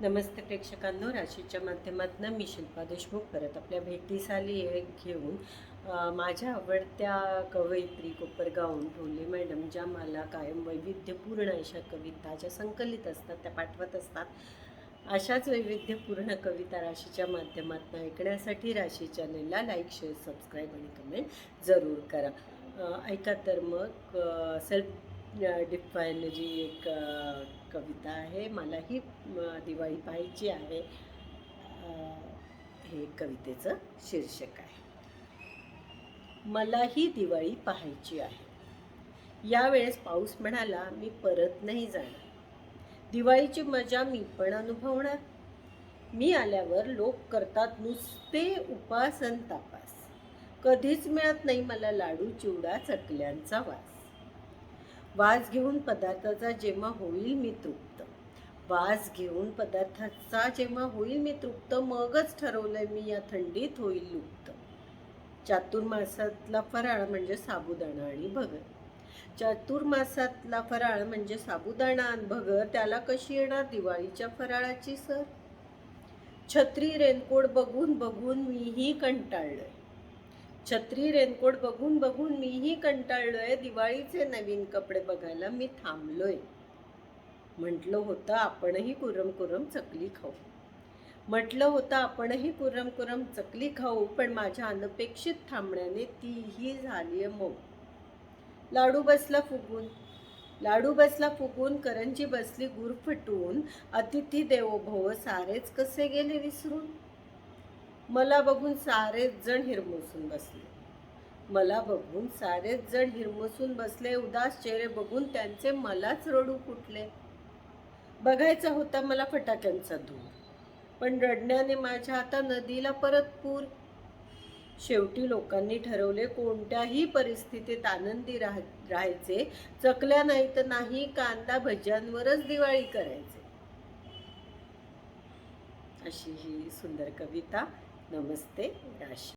नमस्ते प्रेक्षकांनो, राशीच्या माध्यमातून मी शिल्पा देशमुख परत आपल्या भेटीस आली आहे घेऊन माझ्या आवडत्या कवयित्री कोपरगावहून ढोले मॅडम, ज्या मला कायम वैविध्यपूर्ण अशा कविता ज्या संकलित असतात त्या पाठवत असतात. अशाच वैविध्यपूर्ण कविता राशीच्या माध्यमातून ऐकण्यासाठी राशी चॅनेलला लाईक, शेअर, सबस्क्राईब आणि कमेंट जरूर करा. ऐका तर मग सेल्फ डिफाईन जी एक कविता आहे. मलाही दिवाळी पाहायची आहे, हे कवितेचं शीर्षक आहे. मलाही दिवाळी पाहायची आहे. यावेळेस पाऊस म्हणाला, मी परत नाही जाणार. दिवाळीची मजा मी पण अनुभवणार. मी आल्यावर लोक करतात नुसते उपास अन तापास. कधीच मिळत नाही मला लाडू, चिवडा, चकल्यांचा वास घेऊन पदार्थाचा जेव्हा होईल मी तृप्त. मगच ठरवलंय मी या थंडीत होईल लुप्त. चातुर्मासातला फराळ म्हणजे साबुदाणा आणि भगर. आणि भगर, त्याला कशी येणार दिवाळीच्या फराळाची सर. छत्री रेनकोट बघून बघून मीही कंटाळलोय. दिवाळीचे नवीन कपडे बघायला मी थांबलोय. म्हटलं होतं आपणही कुरम कुरम चकली खाऊ, पण माझ्या अनपेक्षित थांबण्याने तीही झालीय मऊ. लाडू बसला फुगून, करंजी बसली गुरफटून. अतिथी देवो भव सारेच कसे गेले विसरून. मला बघून सारेच जण हिरमुसून बसले. उदास चेहरे बघून त्यांचे मलाच रडू फुटले. बघायचा होता मला फटाक्यांचा धूर, पण रडण्याने माझ्या आता नदीला परत पूर. शेवटी लोकांनी ठरवले कोणत्याही परिस्थितीत आनंदी राहायचे. चकल्या नाही तर नाही, कांदा भज्यांवरच दिवाळी करायचे. अशी ही सुंदर कविता. नमस्ते राशी.